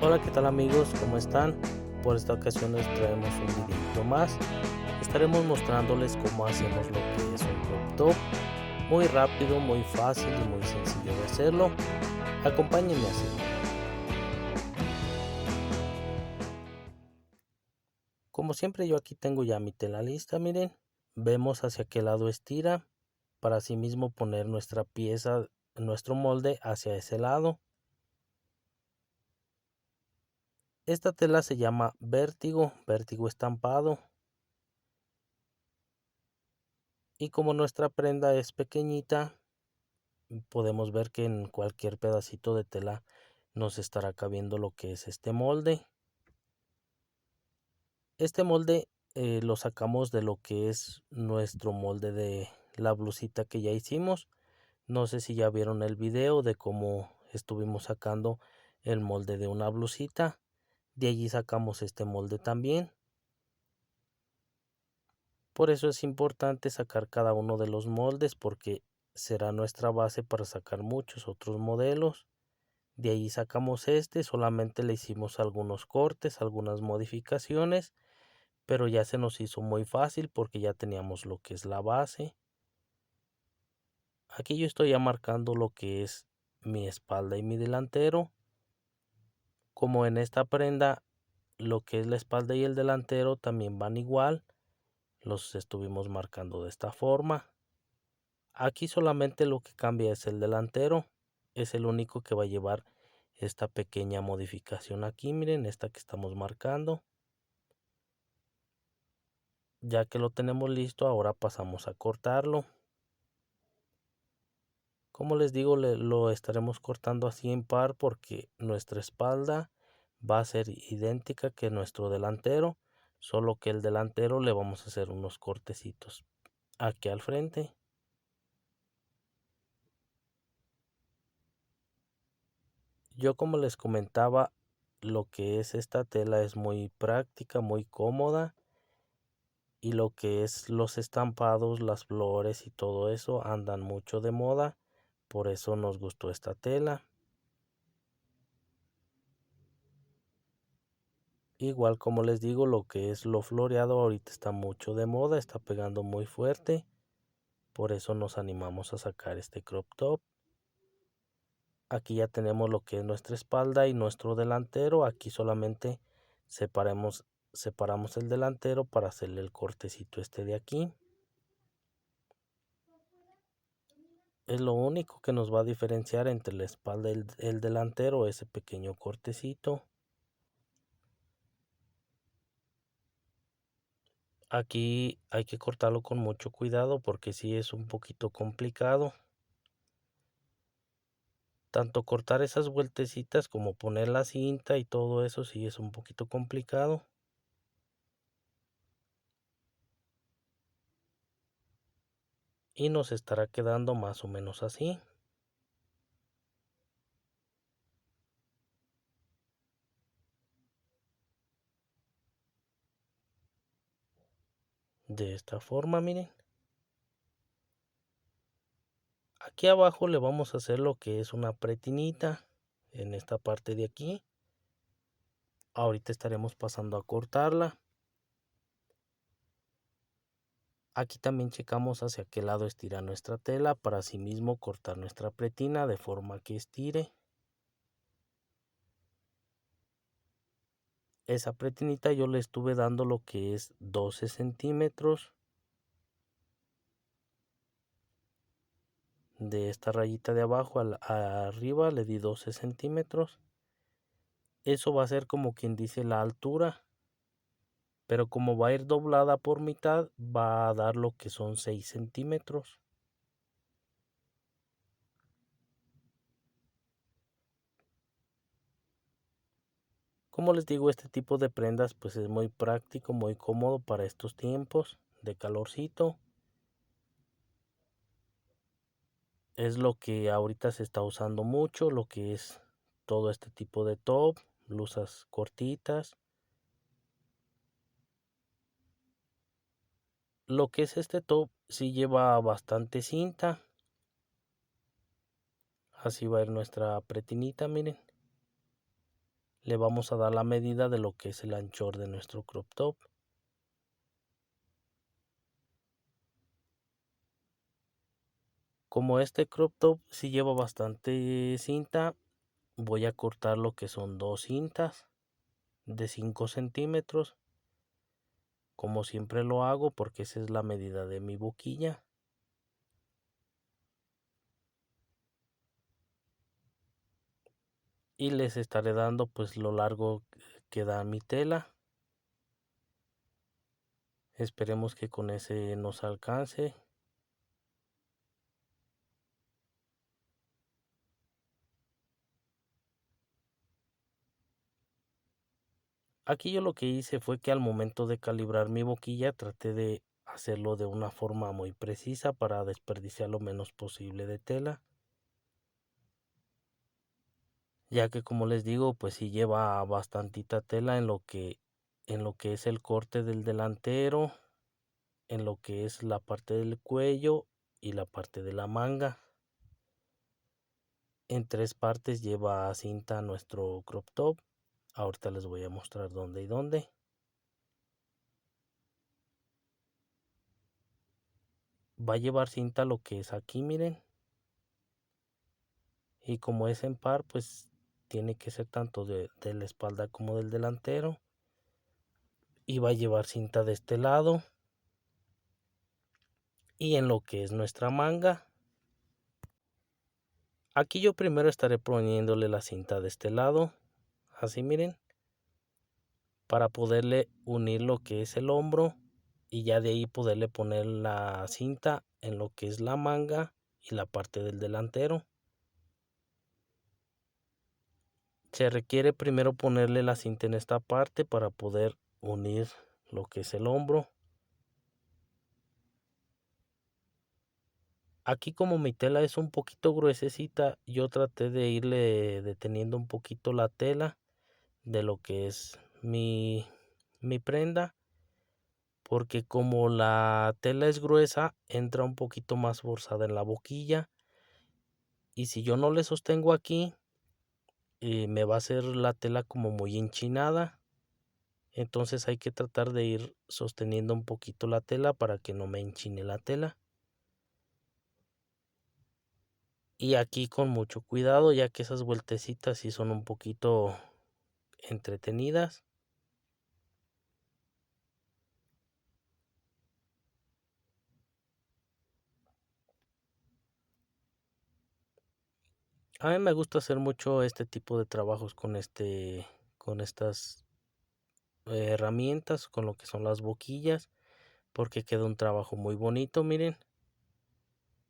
Hola, ¿qué tal amigos? ¿Cómo están? Por esta ocasión les traemos un videito más. Estaremos mostrándoles cómo hacemos lo que es un crop top. Muy rápido, muy fácil y muy sencillo de hacerlo. Acompáñenme a hacerlo. Como siempre yo aquí tengo ya mi tela lista, miren. Vemos hacia qué lado estira para así mismo poner nuestra pieza, nuestro molde hacia ese lado. Esta tela se llama vértigo estampado. Y como nuestra prenda es pequeñita, podemos ver que en cualquier pedacito de tela nos estará cabiendo lo que es este molde. Este molde lo sacamos de lo que es nuestro molde de la blusita que ya hicimos. No sé si ya vieron el video de cómo estuvimos sacando el molde de una blusita. De allí sacamos este molde también. Por eso es importante sacar cada uno de los moldes porque será nuestra base para sacar muchos otros modelos. De ahí sacamos este, solamente le hicimos algunos cortes, algunas modificaciones, pero ya se nos hizo muy fácil porque ya teníamos lo que es la base. Aquí yo estoy ya marcando lo que es mi espalda y mi delantero. Como en esta prenda lo que es la espalda y el delantero también van igual, los estuvimos marcando de esta forma. Aquí solamente lo que cambia es el delantero, es el único que va a llevar esta pequeña modificación aquí, miren, esta que estamos marcando. Ya que lo tenemos listo, ahora pasamos a cortarlo. Como les digo, lo estaremos cortando así en par porque nuestra espalda va a ser idéntica que nuestro delantero, solo que el delantero le vamos a hacer unos cortecitos aquí al frente. Yo como les comentaba, lo que es esta tela es muy práctica, muy cómoda, y lo que es los estampados, las flores y todo eso andan mucho de moda, por eso nos gustó esta tela. Igual como les digo, lo que es lo floreado ahorita está mucho de moda, está pegando muy fuerte, por eso nos animamos a sacar este crop top. Aquí ya tenemos lo que es nuestra espalda y nuestro delantero. Aquí solamente separamos el delantero para hacerle el cortecito este de aquí. Es lo único que nos va a diferenciar entre la espalda y el delantero, ese pequeño cortecito. Aquí hay que cortarlo con mucho cuidado porque sí es un poquito complicado. Tanto cortar esas vueltecitas como poner la cinta y todo eso sí es un poquito complicado. Y nos estará quedando más o menos así. De esta forma, miren. Aquí abajo le vamos a hacer lo que es una pretinita en esta parte de aquí. Ahorita estaremos pasando a cortarla. Aquí también checamos hacia qué lado estira nuestra tela para así mismo cortar nuestra pretina de forma que estire. Esa pretinita yo le estuve dando lo que es 12 centímetros. De esta rayita de abajo a arriba le di 12 centímetros. Eso va a ser como quien dice la altura, pero como va a ir doblada por mitad va a dar lo que son 6 centímetros. Como les digo, este tipo de prendas pues es muy práctico, muy cómodo para estos tiempos de calorcito. Es lo que ahorita se está usando mucho, lo que es todo este tipo de top, blusas cortitas. Lo que es este top sí lleva bastante cinta. Así va a ir nuestra pretinita, miren. le vamos a dar la medida de lo que es el anchor de nuestro crop top. Como este crop top sí lleva bastante cinta, voy a cortar lo que son 2 cintas de 5 centímetros, como siempre lo hago porque esa es la medida de mi boquilla. Y les estaré dando pues lo largo que da mi tela. Esperemos que con ese nos alcance. Aquí yo lo que hice fue que al momento de calibrar mi boquilla traté de hacerlo de una forma muy precisa para desperdiciar lo menos posible de tela, ya que como les digo pues sí lleva bastantita tela en lo que es el corte del delantero, en lo que es la parte del cuello y la parte de la manga. En 3 partes lleva cinta nuestro crop top. Ahorita les voy a mostrar dónde y dónde. Va a llevar cinta lo que es aquí, miren. Y como es en par, pues tiene que ser tanto de la espalda como del delantero. Y va a llevar cinta de este lado. Y en lo que es nuestra manga. Aquí yo primero estaré poniéndole la cinta de este lado. Así miren. Para poderle unir lo que es el hombro. Y ya de ahí poderle poner la cinta en lo que es la manga y la parte del delantero. Se requiere primero ponerle la cinta en esta parte para poder unir lo que es el hombro. Aquí como mi tela es un poquito gruesecita, yo traté de irle deteniendo un poquito la tela de lo que es mi prenda, porque como la tela es gruesa, entra un poquito más forzada en la boquilla, y si yo no le sostengo aquí, me va a hacer la tela como muy enchinada. Entonces hay que tratar de ir sosteniendo un poquito la tela para que no me enchine la tela. Y aquí con mucho cuidado, ya que esas vueltecitas sí son un poquito entretenidas. A mí me gusta hacer mucho este tipo de trabajos con estas herramientas, con lo que son las boquillas, porque queda un trabajo muy bonito, miren.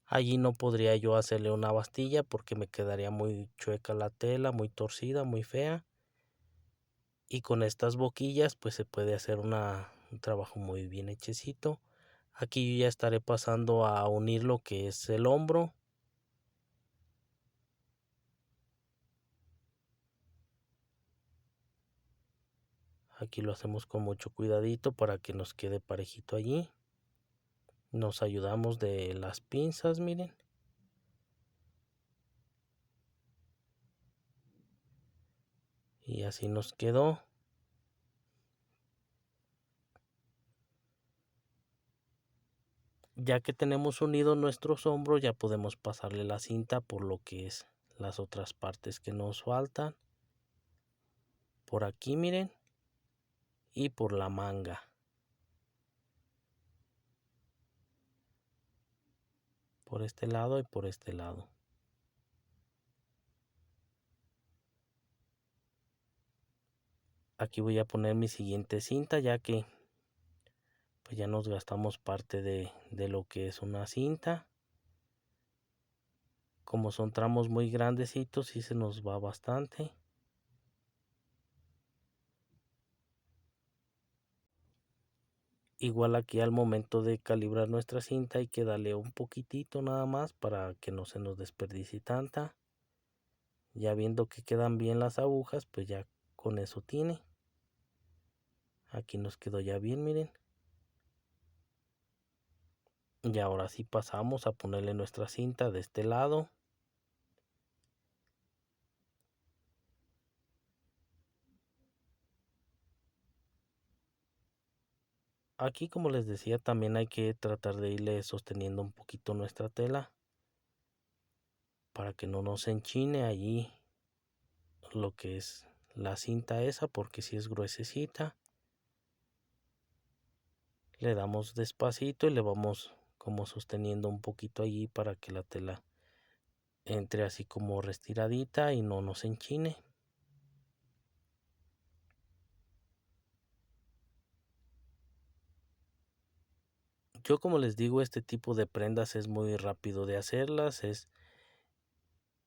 Allí no podría yo hacerle una bastilla porque me quedaría muy chueca la tela, muy torcida, muy fea. Y con estas boquillas pues se puede hacer un trabajo muy bien hechecito. Aquí yo ya estaré pasando a unir lo que es el hombro. Aquí lo hacemos con mucho cuidadito para que nos quede parejito allí. Nos ayudamos de las pinzas, miren. Y así nos quedó. Ya que tenemos unidos nuestros hombros, ya podemos pasarle la cinta por lo que es las otras partes que nos faltan. Por aquí, miren. Y por la manga. Por este lado y por este lado. Aquí voy a poner mi siguiente cinta, ya que pues ya nos gastamos parte de lo que es una cinta. Como son tramos muy grandecitos, sí se nos va bastante. Igual aquí al momento de calibrar nuestra cinta hay que darle un poquitito nada más para que no se nos desperdicie tanta. Ya viendo que quedan bien las agujas, pues ya con eso tiene. Aquí nos quedó ya bien, miren. Y ahora sí pasamos a ponerle nuestra cinta de este lado. Aquí, como les decía, también hay que tratar de irle sosteniendo un poquito nuestra tela para que no nos enchine allí lo que es la cinta esa, porque si es gruesecita. Le damos despacito y le vamos como sosteniendo un poquito allí para que la tela entre así como restiradita y no nos enchine. Yo, como les digo, este tipo de prendas es muy rápido de hacerlas.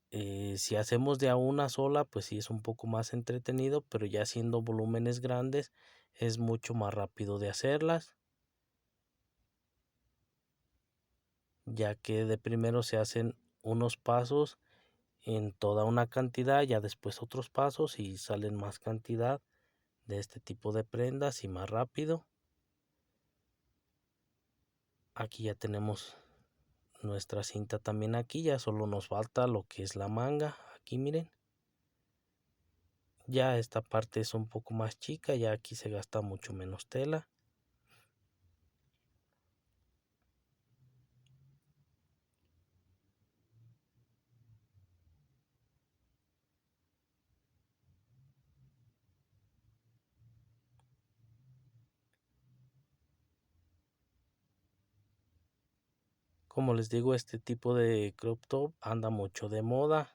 Si hacemos de a una sola, pues sí es un poco más entretenido, pero ya haciendo volúmenes grandes es mucho más rápido de hacerlas, ya que de primero se hacen unos pasos en toda una cantidad, ya después otros pasos y salen más cantidad de este tipo de prendas y más rápido. Aquí ya tenemos nuestra cinta también, aquí ya solo nos falta lo que es la manga. Aquí miren, ya esta parte es un poco más chica, ya aquí se gasta mucho menos tela. Como les digo, este tipo de crop top anda mucho de moda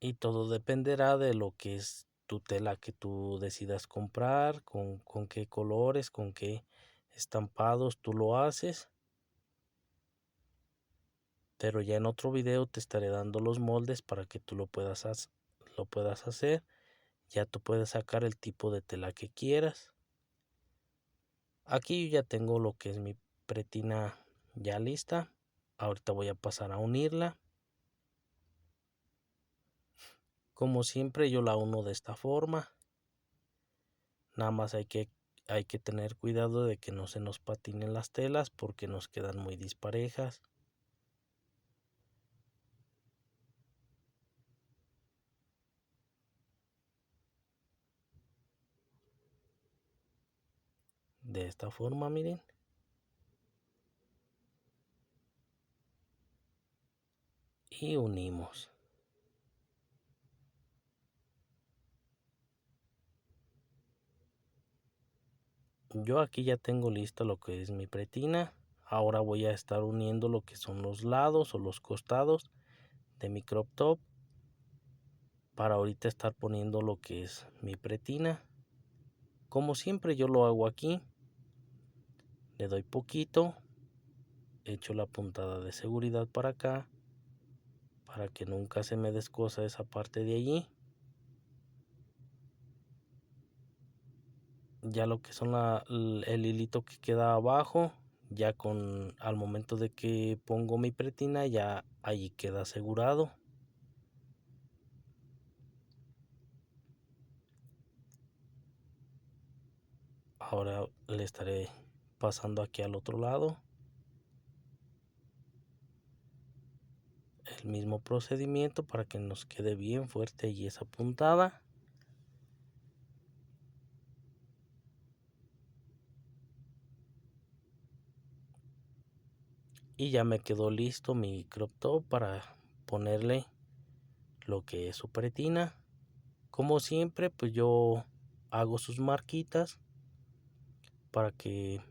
y todo dependerá de lo que es tu tela que tú decidas comprar, con qué colores, con qué estampados tú lo haces. Pero ya en otro video te estaré dando los moldes para que tú lo puedas hacer. Ya tú puedes sacar el tipo de tela que quieras. Aquí yo ya tengo lo que es mi pretina ya lista. Ahorita voy a pasar a unirla. Como siempre yo la uno de esta forma. Nada más hay que tener cuidado de que no se nos patinen las telas porque nos quedan muy disparejas. De esta forma, miren. Y unimos. Yo aquí ya tengo listo lo que es mi pretina. Ahora voy a estar uniendo lo que son los lados o los costados de mi crop top para ahorita estar poniendo lo que es mi pretina. Como siempre yo lo hago aquí, le doy poquito, echo la puntada de seguridad para acá para que nunca se me descosa esa parte de allí. Ya lo que son el hilito que queda abajo, ya al momento de que pongo mi pretina, ya allí queda asegurado. Ahora le estaré pasando aquí al otro lado el mismo procedimiento para que nos quede bien fuerte y esa puntada. Y ya me quedó listo mi crop top para ponerle lo que es su pretina. Como siempre, pues yo hago sus marquitas para que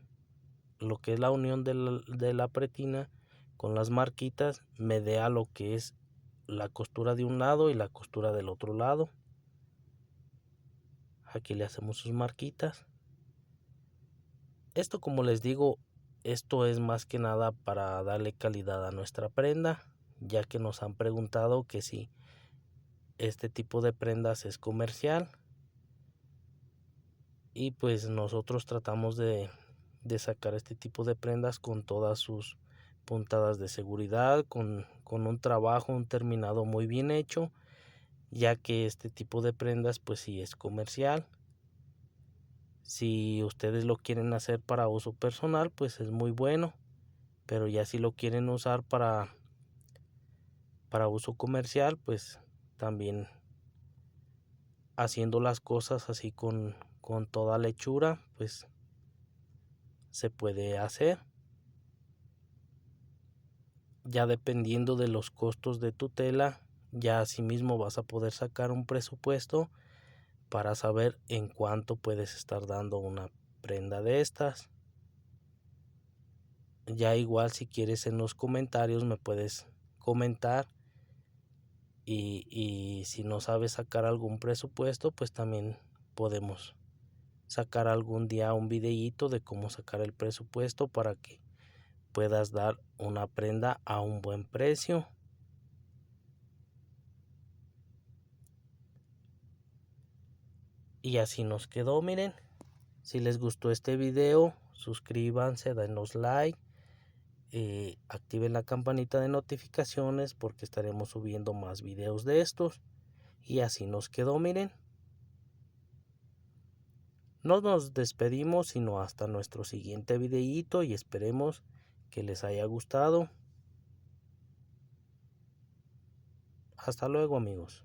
lo que es la unión de la pretina con las marquitas me dé a lo que es la costura de un lado y la costura del otro lado. Aquí le hacemos sus marquitas. Esto, como les digo, esto es más que nada para darle calidad a nuestra prenda, ya que nos han preguntado que si este tipo de prendas es comercial, y pues nosotros tratamos de sacar este tipo de prendas con todas sus puntadas de seguridad, con un trabajo, un terminado muy bien hecho, ya que este tipo de prendas pues sí es comercial. Si ustedes lo quieren hacer para uso personal, pues es muy bueno, pero ya si lo quieren usar para uso comercial, pues también haciendo las cosas así con toda la hechura, pues se puede hacer. Ya dependiendo de los costos de tu tela, ya asimismo vas a poder sacar un presupuesto para saber en cuánto puedes estar dando una prenda de estas. Ya igual si quieres en los comentarios me puedes comentar y si no sabes sacar algún presupuesto, pues también podemos sacar algún día un videíto de cómo sacar el presupuesto para que puedas dar una prenda a un buen precio. Y así nos quedó, miren. Si les gustó este video, suscríbanse, denos like, activen la campanita de notificaciones porque estaremos subiendo más videos de estos. Y así nos quedó, miren. No nos despedimos sino hasta nuestro siguiente videíto y esperemos que les haya gustado. Hasta luego, amigos.